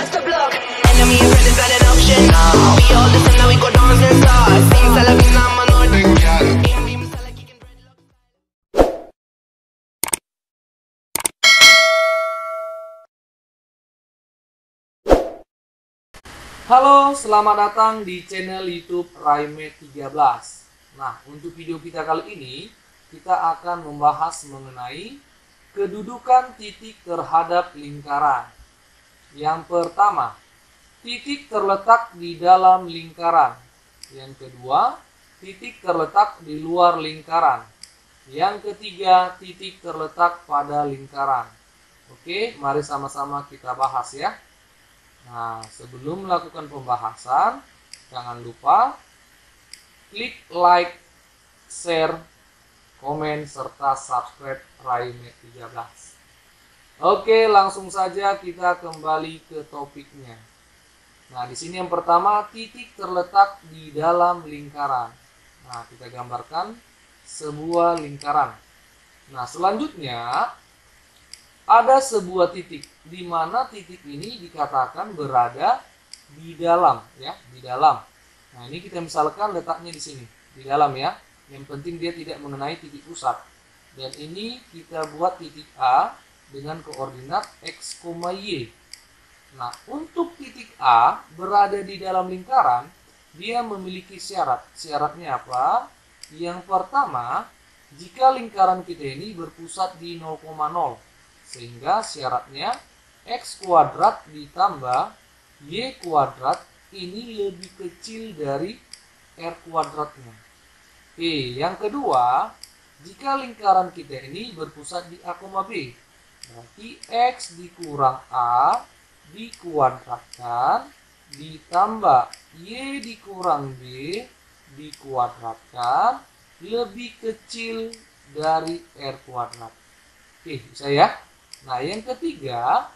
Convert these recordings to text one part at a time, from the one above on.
across the block. Enemy and friend is not an option. We all the same, now we go dance and start. Sing Salavina, I'm a northern girl. Halo, selamat datang di channel YouTube Raime 13. Nah, untuk video kita kali ini, kita akan membahas mengenai kedudukan titik terhadap lingkaran. Yang pertama, titik terletak di dalam lingkaran. Yang kedua, titik terletak di luar lingkaran. Yang ketiga, titik terletak pada lingkaran. Oke, mari sama-sama kita bahas ya. Nah, sebelum melakukan pembahasan, jangan lupa klik like, share, komen, serta subscribe Raime 13. Oke, langsung saja kita kembali ke topiknya. Nah, di sini yang pertama, titik terletak di dalam lingkaran. Nah, kita gambarkan sebuah lingkaran. Nah, selanjutnya ada sebuah titik di mana titik ini dikatakan berada di dalam ya, di dalam. Nah, ini kita misalkan letaknya di sini, di dalam ya. Yang penting dia tidak mengenai titik pusat. Dan ini kita buat titik A dengan koordinat x, y. Nah, untuk titik A berada di dalam lingkaran, dia memiliki syarat. Syaratnya apa? Yang pertama, jika lingkaran kita ini berpusat di 0,0, sehingga syaratnya x kuadrat ditambah y kuadrat ini lebih kecil dari r kuadratnya. Oke, yang kedua, jika lingkaran kita ini berpusat di A, B, berarti x dikurang a dikuadratkan ditambah y dikurang b dikuadratkan lebih kecil dari r kuadrat. Oke, bisa ya? Nah, yang ketiga,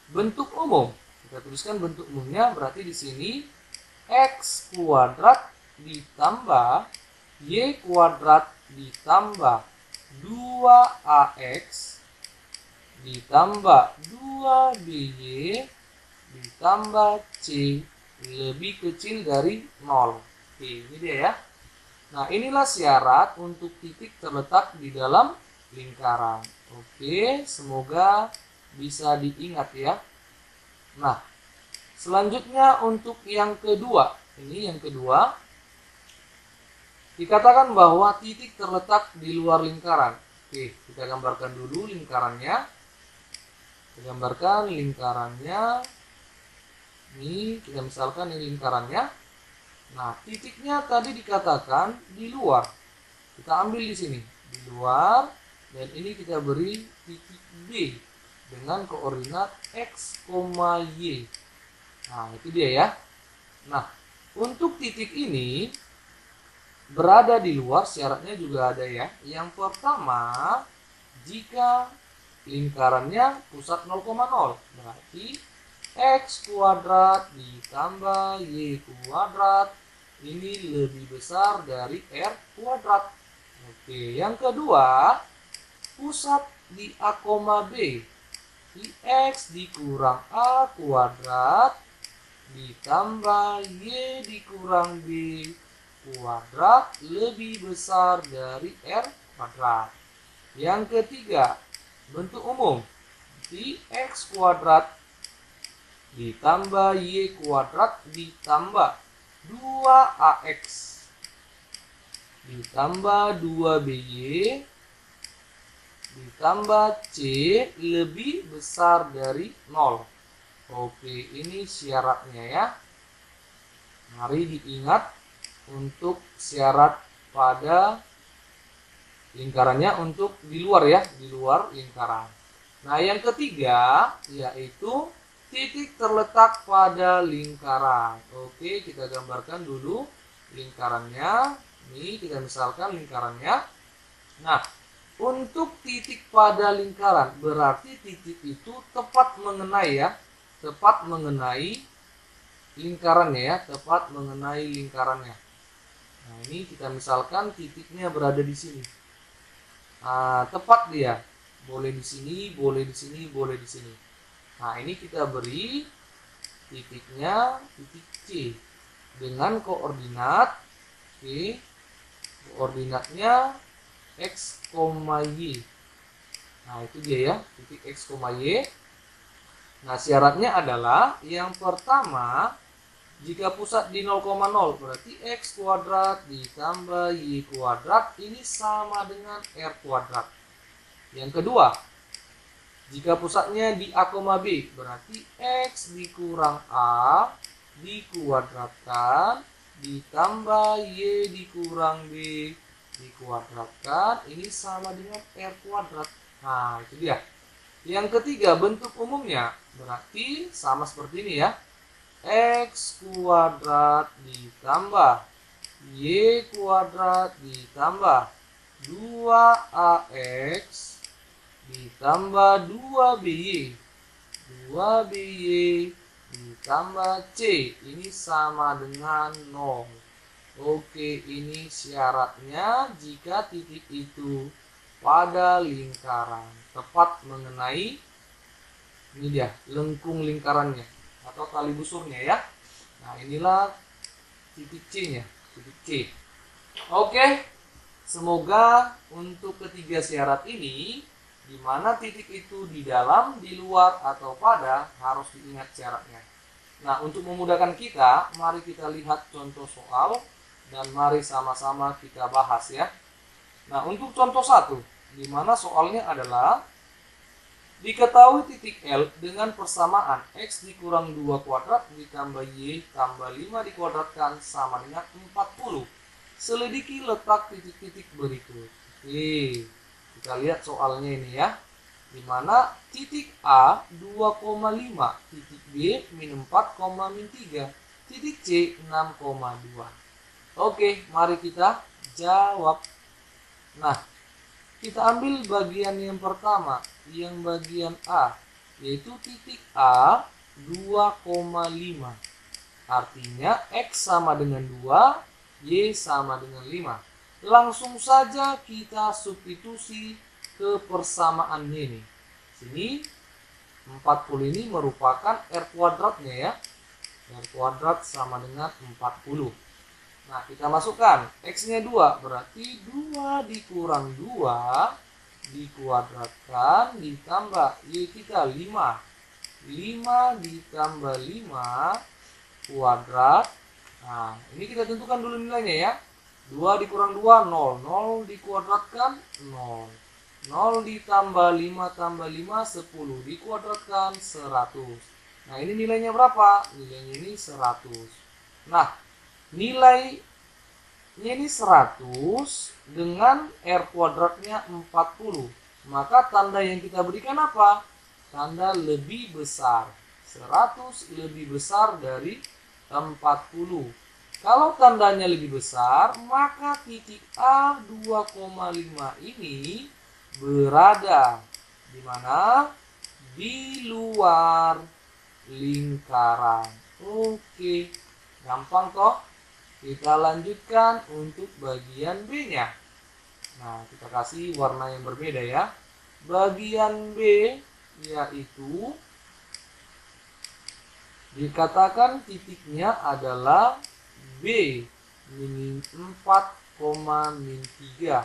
bentuk umum. Kita tuliskan bentuk umumnya, berarti di sini x kuadrat ditambah y kuadrat ditambah 2ax ditambah 2by ditambah c lebih kecil dari 0. Oke, ini dia ya. Nah, inilah syarat untuk titik terletak di dalam lingkaran. Oke, semoga bisa diingat ya. Nah, selanjutnya untuk yang kedua. Ini yang kedua. Dikatakan bahwa titik terletak di luar lingkaran. Oke, kita gambarkan dulu lingkarannya. Kita gambarkan lingkarannya. Ini kita misalkan ini lingkarannya. Nah, titiknya tadi dikatakan di luar. Kita ambil di sini, di luar. Dan ini kita beri titik B dengan koordinat x, y. Nah, itu dia ya. Nah, untuk titik ini berada di luar, syaratnya juga ada ya. Yang pertama, jika lingkarannya pusat 0,0, berarti x kuadrat ditambah y kuadrat ini lebih besar dari r kuadrat. Oke, yang kedua, pusat di A, B, di x dikurang a kuadrat ditambah y dikurang b kuadrat lebih besar dari r kuadrat. Yang ketiga, bentuk umum, di x kuadrat ditambah y kuadrat ditambah 2ax ditambah 2by ditambah C lebih besar dari 0. Oke, ini syaratnya ya. Mari diingat untuk syarat pada lingkarannya untuk di luar ya, di luar lingkaran. Nah, yang ketiga yaitu titik terletak pada lingkaran. Oke, kita gambarkan dulu lingkarannya. Ini kita misalkan lingkarannya. Nah, untuk titik pada lingkaran berarti titik itu tepat mengenai ya, tepat mengenai lingkarannya ya, tepat mengenai lingkarannya. Nah, ini kita misalkan titiknya berada di sini. Nah, tepat dia. Boleh di sini, boleh di sini, boleh di sini. Nah, ini kita beri titiknya titik C dengan koordinat, oke, koordinatnya X, Y. Nah, itu dia ya, titik X, Y. Nah, syaratnya adalah yang pertama, jika pusat di 0,0 berarti X kuadrat ditambah Y kuadrat ini sama dengan R kuadrat. Yang kedua, jika pusatnya di A, B berarti X dikurang A dikuadratkan ditambah Y dikurang B dikuadratkan ini sama dengan R kuadrat. Nah, itu dia. Yang ketiga, bentuk umumnya berarti sama seperti ini ya. X kuadrat ditambah Y kuadrat ditambah 2AX ditambah 2BY 2BY ditambah C ini sama dengan 0. Oke, ini syaratnya jika titik itu pada lingkaran tepat mengenai ini dia lengkung lingkarannya atau tali busurnya ya. Nah, inilah titik C-nya, titik C. Oke, semoga untuk ketiga syarat ini di mana titik itu di dalam, di luar, atau pada harus diingat syaratnya. Nah, untuk memudahkan kita, mari kita lihat contoh soal dan mari sama-sama kita bahas ya. Nah, untuk contoh 1, di mana soalnya adalah diketahui titik L dengan persamaan X dikurang 2 kuadrat ditambah Y tambah 5 dikuadratkan sama dengan 40. Selidiki letak titik-titik berikut. Oke, kita lihat soalnya ini ya. Di mana titik A 2,5, titik B min 4, min 3, titik C 6,2. Oke, mari kita jawab. Nah, kita ambil bagian yang pertama, yang bagian A, yaitu titik A 2,5. Artinya X sama dengan 2, Y sama dengan 5. Langsung saja kita substitusi ke persamaannya ini. Sini 40 ini merupakan R kuadratnya ya. R kuadrat sama dengan 40. Nah, kita masukkan X-nya 2, berarti 2 dikurang 2 dikuadratkan ditambah Y kita 5. 5 ditambah 5 kuadrat. Nah, ini kita tentukan dulu nilainya ya. 2 dikurang 2, 0. 0 dikuadratkan, 0. 0 ditambah 5 tambah 5, 10. Dikuadratkan, 100. Nah, ini nilainya berapa? Nilainya ini 100. Nah, nilainya ini 100 dengan R kuadratnya 40. Maka tanda yang kita berikan apa? Tanda lebih besar. 100 lebih besar dari 40. Kalau tandanya lebih besar, maka titik A 2,5 ini berada di mana? Di luar lingkaran. Oke, gampang toh? Kita lanjutkan untuk bagian B-nya. Nah, kita kasih warna yang berbeda ya. Bagian B yaitu dikatakan titiknya adalah B min 4, min 3.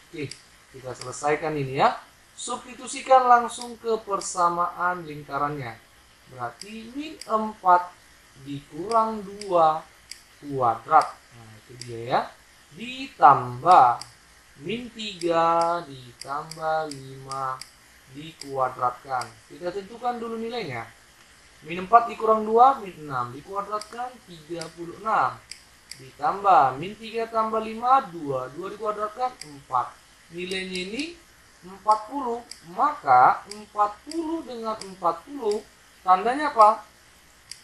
Oke, kita selesaikan ini ya. Substitusikan langsung ke persamaan lingkarannya. Berarti min 4 dikurang 2 kuadrat. Nah, itu dia ya. Ditambah min 3 ditambah 5 dikuadratkan. Kita tentukan dulu nilainya. Min 4 dikurang 2, min 6 dikuadratkan 36. Ditambah min 3 tambah 5, 2. 2 dikuadratkan 4. Nilainya ini 40. Maka 40 dengan 40 tandanya apa?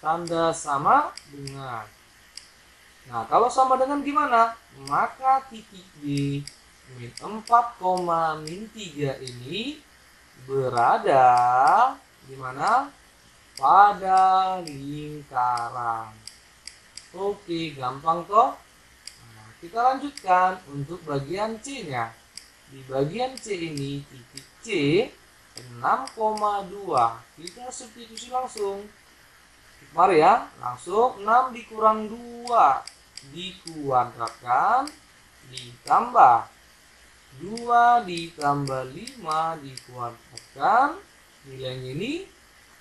Tanda sama dengan. Nah, kalau sama dengan gimana? Maka titik B min 4, min 3 ini berada di mana? Pada lingkaran. Oke, gampang toh? Nah, kita lanjutkan untuk bagian C-nya. Di bagian C ini titik C 6,2. Kita substitusi langsung. Mari ya, langsung 6 dikurang 2 dikuadratkan ditambah 2 ditambah 5 dikuadratkan. Nilainya ini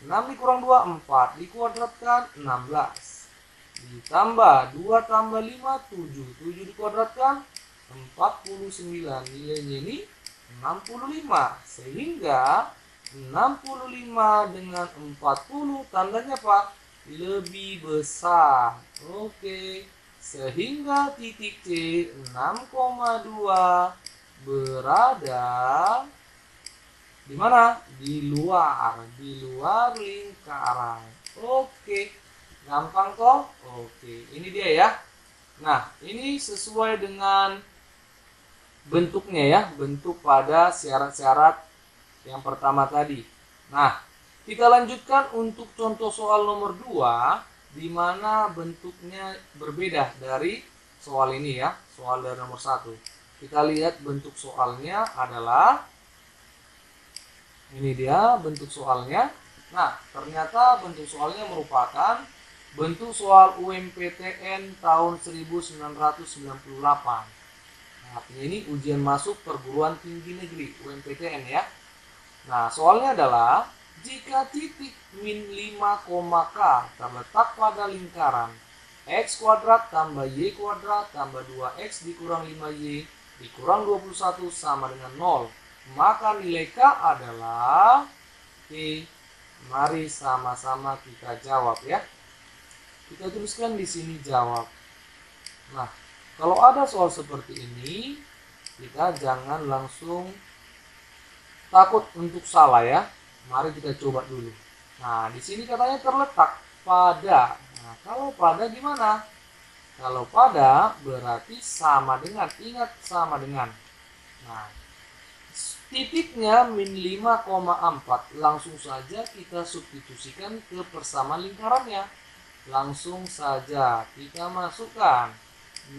6 dikurang 2, 4 dikuadratkan 16. Ditambah 2 tambah 5, 7. 7 dikuadratkan 49. Nilainya ini 65. Sehingga 65 dengan 40 tandanya apa? Lebih besar. Oke. Sehingga titik C 6,2 berada di mana? Di luar lingkaran. Oke. Gampang toh? Oke, ini dia ya. Nah, ini sesuai dengan bentuknya ya, bentuk pada syarat-syarat yang pertama tadi. Nah, kita lanjutkan untuk contoh soal nomor 2, di mana bentuknya berbeda dari soal ini ya, soal dari nomor 1. Kita lihat bentuk soalnya adalah, ini dia bentuk soalnya. Nah, ternyata bentuk soalnya merupakan bentuk soal UMPTN tahun 1998. Artinya ini ujian masuk perguruan tinggi negeri, UMPTN ya. Nah, soalnya adalah jika titik min 5, K terletak pada lingkaran X kuadrat tambah Y kuadrat tambah 2X dikurang 5Y dikurang 21 sama dengan 0, maka nilai K adalah T. Mari sama-sama kita jawab ya. Kita tuliskan di sini jawab. Nah, kalau ada soal seperti ini, kita jangan langsung takut untuk salah ya. Mari kita coba dulu. Nah, di sini katanya terletak pada. Nah, kalau pada gimana? Kalau pada berarti sama dengan, ingat sama dengan. Nah, titiknya min 5,4. Langsung saja kita substitusikan ke persamaan lingkarannya. Langsung saja kita masukkan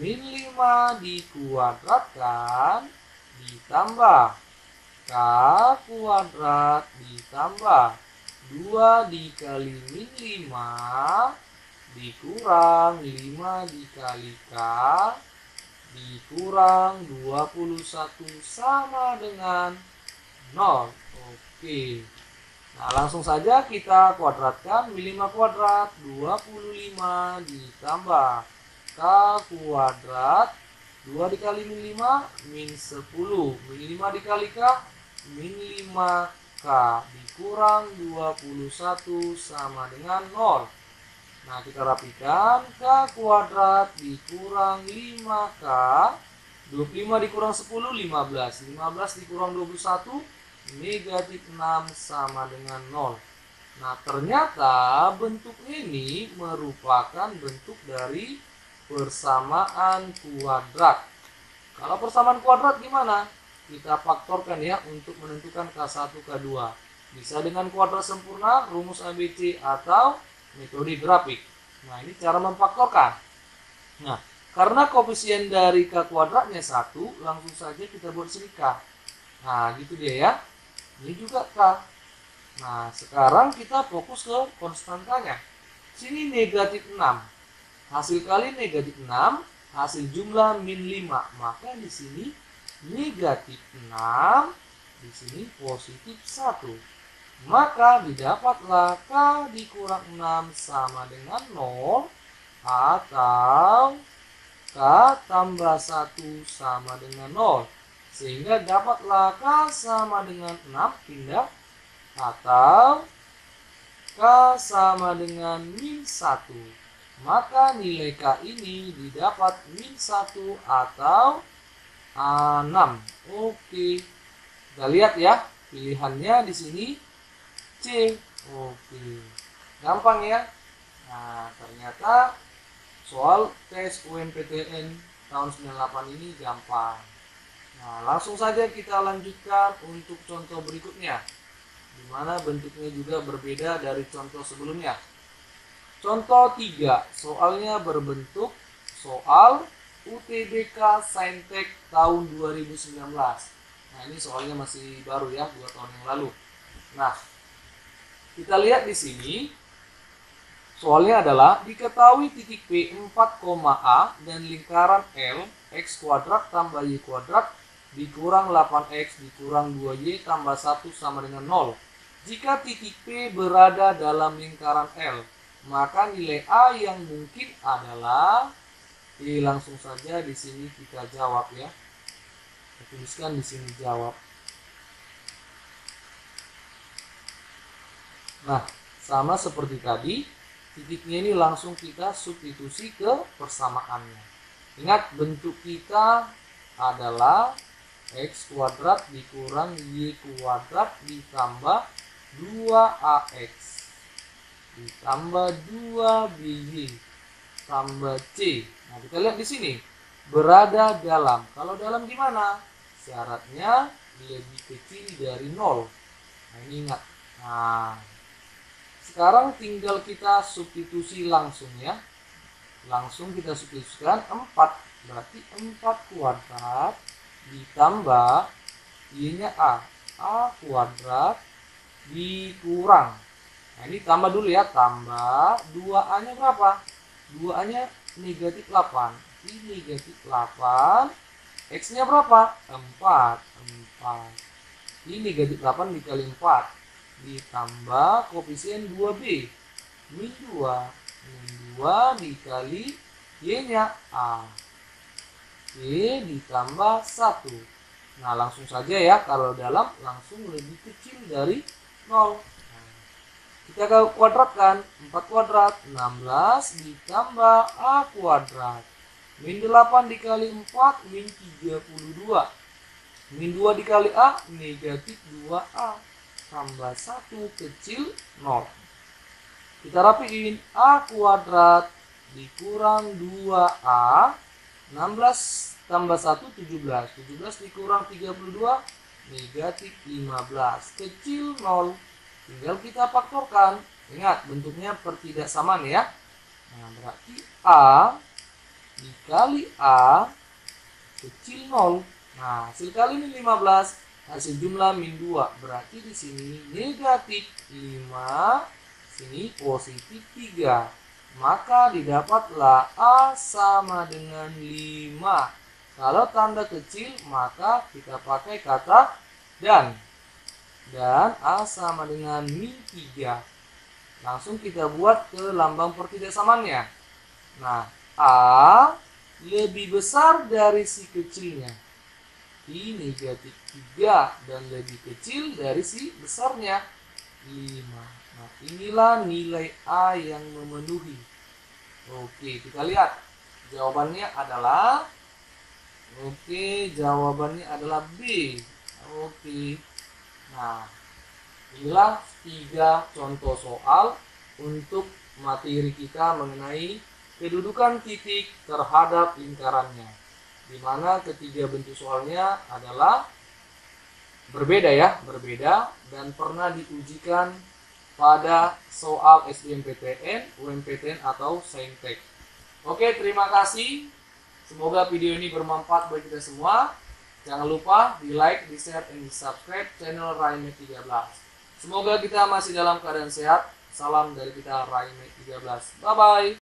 min 5 dikuadratkan ditambah K kuadrat ditambah 2 dikali min 5 dikurang 5 dikali K dikurang 21 sama dengan 0. Oke. Nah, langsung saja kita kuadratkan min 5 kuadrat 25 ditambah K kuadrat 2 dikali min 5 min 10 min 5 dikali K min 5K dikurang 21 sama dengan 0. Nah, kita rapikan K kuadrat dikurang 5K 25 dikurang 10 15 15 dikurang 21 negatif 6 sama dengan 0. Nah, ternyata bentuk ini merupakan bentuk dari persamaan kuadrat. Kalau persamaan kuadrat gimana? Kita faktorkan ya untuk menentukan K1, K2. Bisa dengan kuadrat sempurna, rumus ABC, atau metode grafik. Nah, ini cara memfaktorkan. Nah, karena koefisien dari K kuadratnya 1, langsung saja kita buat sini K. Nah, gitu dia ya. Ini juga K. Nah, sekarang kita fokus ke konstantanya. Sini negatif 6. Hasil kali negatif 6, hasil jumlah min 5. Maka di sini negatif 6, di sini positif 1. Maka didapatlah K dikurang 6 sama dengan 0 atau K tambah 1 sama dengan 0. Sehingga dapatlah K sama dengan 6 pindah atau K sama dengan min 1. Maka nilai K ini didapat min 1 atau 6. Oke. Kita lihat ya, pilihannya di sini C. Oke. Gampang ya. Nah, ternyata soal tes UMPTN tahun 98 ini gampang. Nah, langsung saja kita lanjutkan untuk contoh berikutnya, di mana bentuknya juga berbeda dari contoh sebelumnya. Contoh 3, soalnya berbentuk soal UTBK Saintek tahun 2019. Nah, ini soalnya masih baru ya, 2 tahun yang lalu. Nah, kita lihat di sini Soalnya adalah diketahui titik P 4,A dan lingkaran L X kuadrat tambah Y kuadrat dikurang 8X dikurang 2Y tambah 1 sama dengan 0. Jika titik P berada dalam lingkaran L, maka nilai A yang mungkin adalah, langsung saja di sini kita jawab ya. Kita tuliskan di sini jawab. Nah, sama seperti tadi, titiknya ini langsung kita substitusi ke persamaannya. Ingat, bentuk kita adalah X kuadrat dikurang Y kuadrat ditambah 2AX ditambah 2BY tambah C. Nah, kita lihat di sini berada dalam. Kalau dalam gimana? Syaratnya lebih kecil dari 0. Nah, ini ingat. Nah, sekarang tinggal kita substitusi langsung ya. Langsung kita substitusikan 4. Berarti 4 kuadrat ditambah Y-nya A. A kuadrat dikurang. Nah, ini tambah dulu ya. Tambah 2A-nya berapa? 2A-nya negatif 8. Ini negatif 8. X-nya berapa? 4. Ini negatif 8 dikali 4. Ditambah koefisien 2B. Min 2. Min 2 dikali Y-nya A. Y ditambah 1. Nah, langsung saja ya. Kalau dalam langsung lebih kecil dari 0. Nah, kita kuadratkan. 4 kuadrat 16 ditambah A kuadrat. Min 8 dikali 4 min 32. Min 2 dikali A negatif 2A. Tambah 1 kecil 0. Kita rapiin. A kuadrat dikurang 2A. 16 tambah 1 17. 17 dikurang 32 negatif 15 kecil 0. Tinggal kita faktorkan. Ingat, bentuknya pertidaksamaan ya. Nah, berarti A dikali A kecil 0. Nah, hasil kali ini 15. Hasil jumlah min 2. Berarti di sini negatif 5. Sini positif 3. Maka didapatlah A sama dengan 5. Kalau tanda kecil, maka kita pakai kata dan. Dan A sama dengan min 3. Langsung kita buat ke lambang pertidaksamaannya. Nah, A lebih besar dari si kecilnya. I negatif 3 dan lebih kecil dari si besarnya 5. Nah, inilah nilai A yang memenuhi. Oke, kita lihat. Jawabannya adalah B. Oke. Nah, inilah 3 contoh soal untuk materi kita mengenai kedudukan titik terhadap lingkarannya. Di mana ketiga bentuk soalnya adalah berbeda ya, berbeda dan pernah diujikan pada soal SBMPTN, UMPTN atau Saintek. Oke, terima kasih. Semoga video ini bermanfaat bagi kita semua. Jangan lupa di like, di share, dan di subscribe channel Raime 13. Semoga kita masih dalam keadaan sehat. Salam dari kita Raime 13. Bye bye.